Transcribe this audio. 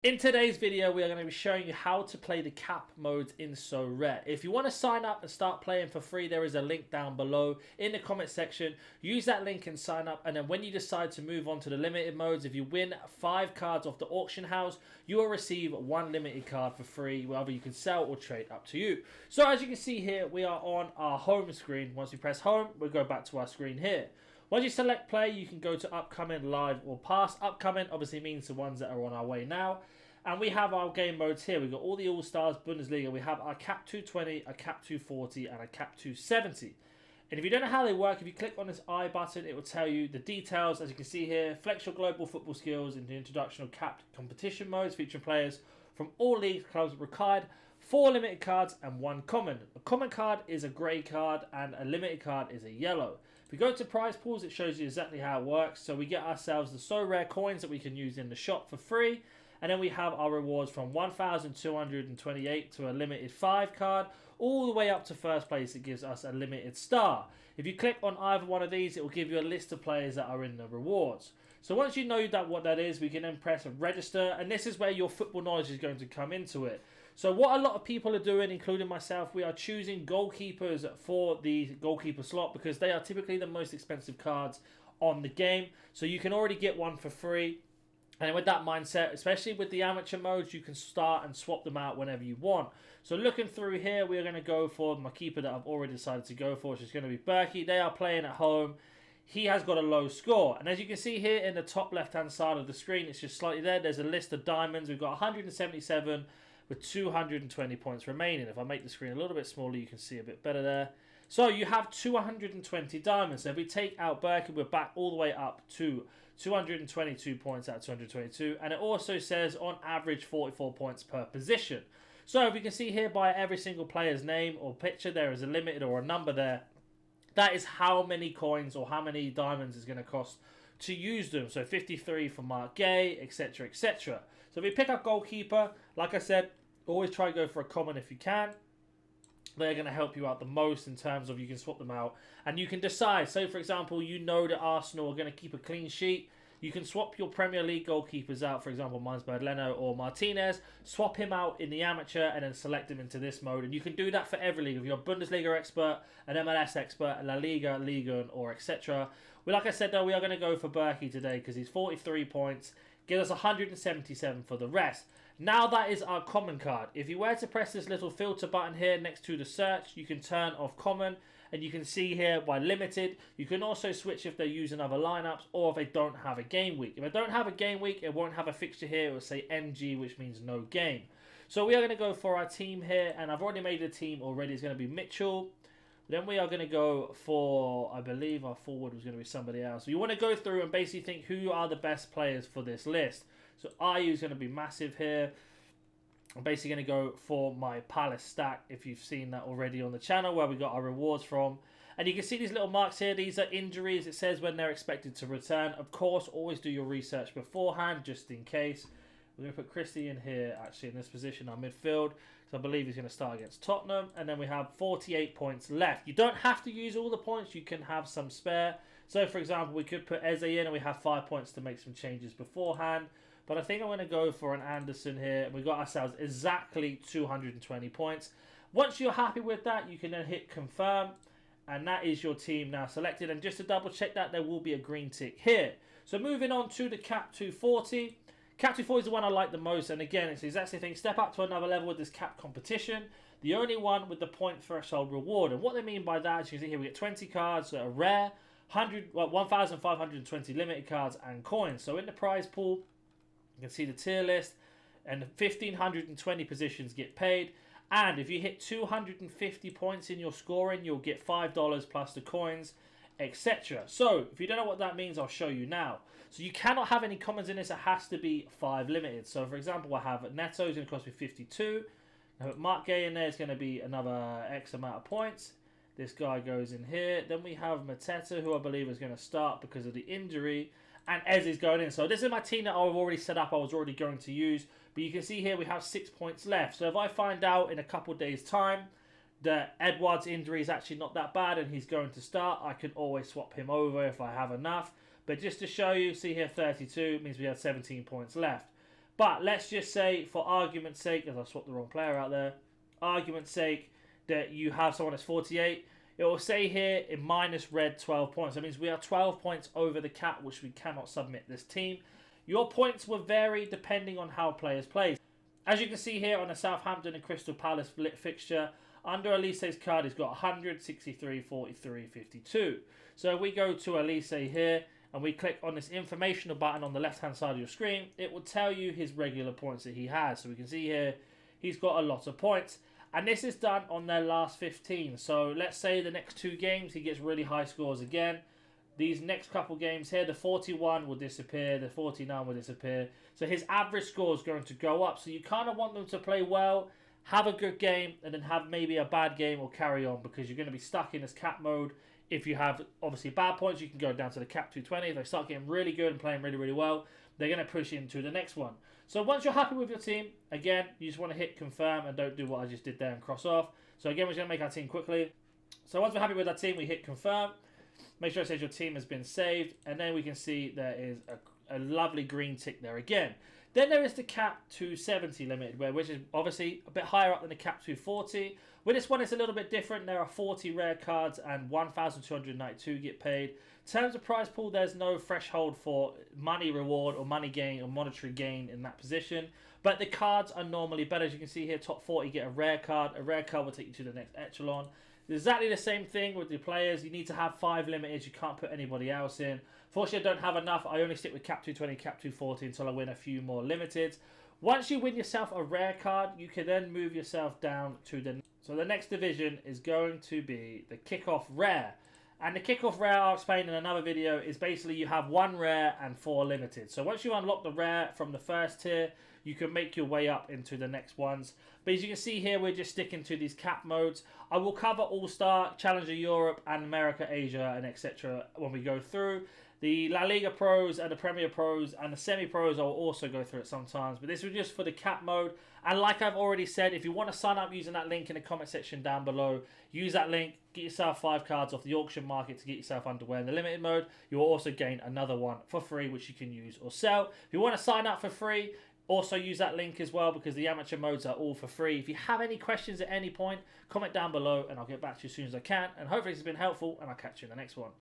In today's video, we are going to be showing you how to play the cap modes in Sorare. If you want to sign up and start playing for free, there is a link down below in the comment section. Use that link and sign up, and then when you decide to move on to the limited modes, if you win 5 cards off the auction house, you will receive 1 limited card for free, whether you can sell or trade, up to you. So as you can see here, we are on our home screen. Once we press home, we'll go back to our screen here. Once you select play, you can go to upcoming, live, or past. Upcoming obviously means the ones that are on our way now. And we have our game modes here. We've got all the All-Stars, Bundesliga. We have our Cap 220, a Cap 240, and a Cap 270. And if you don't know how they work, if you click on this I button, it will tell you the details. As you can see here, flex your global football skills in the introduction of capped competition modes featuring players from all league clubs required, 4 limited cards and 1 common. A common card is a grey card and a limited card is a yellow. If we go to prize pools, it shows you exactly how it works. So we get ourselves the Sorare coins that we can use in the shop for free. And then we have our rewards from 1,228 to a limited 5 card, all the way up to first place. It gives us a limited star. If you click on either one of these, it will give you a list of players that are in the rewards. So once you know what that is, we can then press register, and this is where your football knowledge is going to come into it. So what a lot of people are doing, including myself, we are choosing goalkeepers for the goalkeeper slot because they are typically the most expensive cards on the game. So you can already get one for free. And with that mindset, especially with the amateur modes, you can start and swap them out whenever you want. So looking through here, we're going to go for my keeper that I've already decided to go for, which is going to be Berkey. They are playing at home. He has got a low score. And as you can see here in the top left-hand side of the screen, it's just slightly there. There's a list of diamonds. We've got 177 with 220 points remaining. If I make the screen a little bit smaller, you can see a bit better there. So you have 220 diamonds. So if we take out Berkey, we're back all the way up to 222 points out of 222. And it also says on average 44 points per position. So if we can see here by every single player's name or picture, there is a limited or a number there. That is how many coins or how many diamonds is going to cost to use them. So 53 for Mark Gay, etc, etc. So if we pick up goalkeeper, like I said, always try to go for a common if you can. They're going to help you out the most in terms of you can swap them out. And you can decide. So, for example, you know that Arsenal are going to keep a clean sheet. You can swap your Premier League goalkeepers out. For example, mine's Leno or Martinez. Swap him out in the amateur and then select him into this mode. And you can do that for every league. If you're a Bundesliga expert, an MLS expert, a La Liga, Liga, or etc. Well, like I said, though, we are going to go for Berkey today because he's 43 points. Give us 177 for the rest. Now that is our common card. If you were to press this little filter button here next to the search, you can turn off common. And you can see here by limited, you can also switch if they're using other lineups or if they don't have a game week. If they don't have a game week, it won't have a fixture here. It will say NG, which means no game. So we are going to go for our team here. And I've already made a team already. It's going to be Mitchell. Then we are going to go for, I believe our forward was going to be somebody else. So you want to go through and basically think who are the best players for this list. So IU is going to be massive here. I'm basically going to go for my Palace stack, if you've seen that already on the channel, where we got our rewards from. And you can see these little marks here. These are injuries. It says when they're expected to return. Of course, always do your research beforehand, just in case. We're going to put Christie in here, actually, in this position, our midfield. So I believe he's going to start against Tottenham. And then we have 48 points left. You don't have to use all the points. You can have some spare. So, for example, we could put Eze in and we have 5 points to make some changes beforehand. But I think I'm going to go for an Anderson here. We got ourselves exactly 220 points. Once you're happy with that, you can then hit confirm. And that is your team now selected. And just to double check that, there will be a green tick here. So moving on to the Cap 240. Cap 240 is the one I like the most. And again, it's the exact same thing. Step up to another level with this cap competition. The only one with the point threshold reward. And what they mean by that, as you can see here, we get 20 cards that are rare. 1,520 limited cards and coins. So in the prize pool, you can see the tier list, and 1,520 positions get paid. And if you hit 250 points in your scoring, you'll get $5 plus the coins, etc. So if you don't know what that means, I'll show you now. So you cannot have any commons in this. It has to be 5 limited. So for example, I have Neto is going to cost me 52. I put Mark Gay in there. It's going to be another X amount of points. This guy goes in here. Then we have Mateta, who I believe is going to start because of the injury. And Ez is going in. So this is my team that I've already set up. I was already going to use. But you can see here we have 6 points left. So if I find out in a couple of days' time that Edward's injury is actually not that bad and he's going to start, I can always swap him over if I have enough. But just to show you, see here 32 means we have 17 points left. But let's just say, for argument's sake, as I swapped the wrong player out there, argument's sake, that you have someone that's 48, it will say here in minus red 12 points. That means we are 12 points over the cap, which we cannot submit this team. Your points will vary depending on how players play. As you can see here on the Southampton and Crystal Palace fixture, under Elise's card, he's got 100, 63, 43, 52. So if we go to Elise here, and we click on this informational button on the left-hand side of your screen, it will tell you his regular points that he has. So we can see here, he's got a lot of points. And this is done on their last 15. So let's say the next 2 games, he gets really high scores again. These next couple games here, the 41 will disappear, the 49 will disappear. So his average score is going to go up. So you kind of want them to play well, have a good game, and then have maybe a bad game or carry on, because you're going to be stuck in this cap mode. If you have, obviously, bad points, you can go down to the cap 220. If they start getting really good and playing really, really well, they're going to push into the next one. So once you're happy with your team, again, you just want to hit confirm and don't do what I just did there and cross off. So again, we're going to make our team quickly. So once we're happy with our team, we hit confirm. Make sure it says your team has been saved. And then we can see there is a lovely green tick there again. Then there is the cap 270 limited, which is obviously a bit higher up than the cap 240. With this one, it's a little bit different. There are 40 rare cards and 1,292 get paid. In terms of prize pool, there's no threshold for money reward or money gain or monetary gain in that position. But the cards are normally better. As you can see here, top 40 get a rare card. A rare card will take you to the next echelon. It's exactly the same thing with the players. You need to have 5 limiteds. You can't put anybody else in. Fortunately, I don't have enough. I only stick with cap 220, cap 240 until I win a few more limiteds. Once you win yourself a rare card, you can then move yourself down to the... So the next division is going to be the kickoff rare. And the kickoff rare, I'll explain in another video, is basically you have 1 rare and 4 limited. So once you unlock the rare from the first tier, you can make your way up into the next ones. But as you can see here, we're just sticking to these cap modes. I will cover All-Star, Challenger Europe, and America, Asia, and etc. when we go through. The La Liga Pros and the Premier Pros and the Semi-Pros, I'll also go through it sometimes. But this was just for the cap mode. And like I've already said, if you want to sign up using that link in the comment section down below, use that link, get yourself 5 cards off the auction market to get yourself underwear in the limited mode. You will also gain another one for free, which you can use or sell. If you want to sign up for free, also use that link as well, because the amateur modes are all for free. If you have any questions at any point, comment down below and I'll get back to you as soon as I can. And hopefully this has been helpful, and I'll catch you in the next one.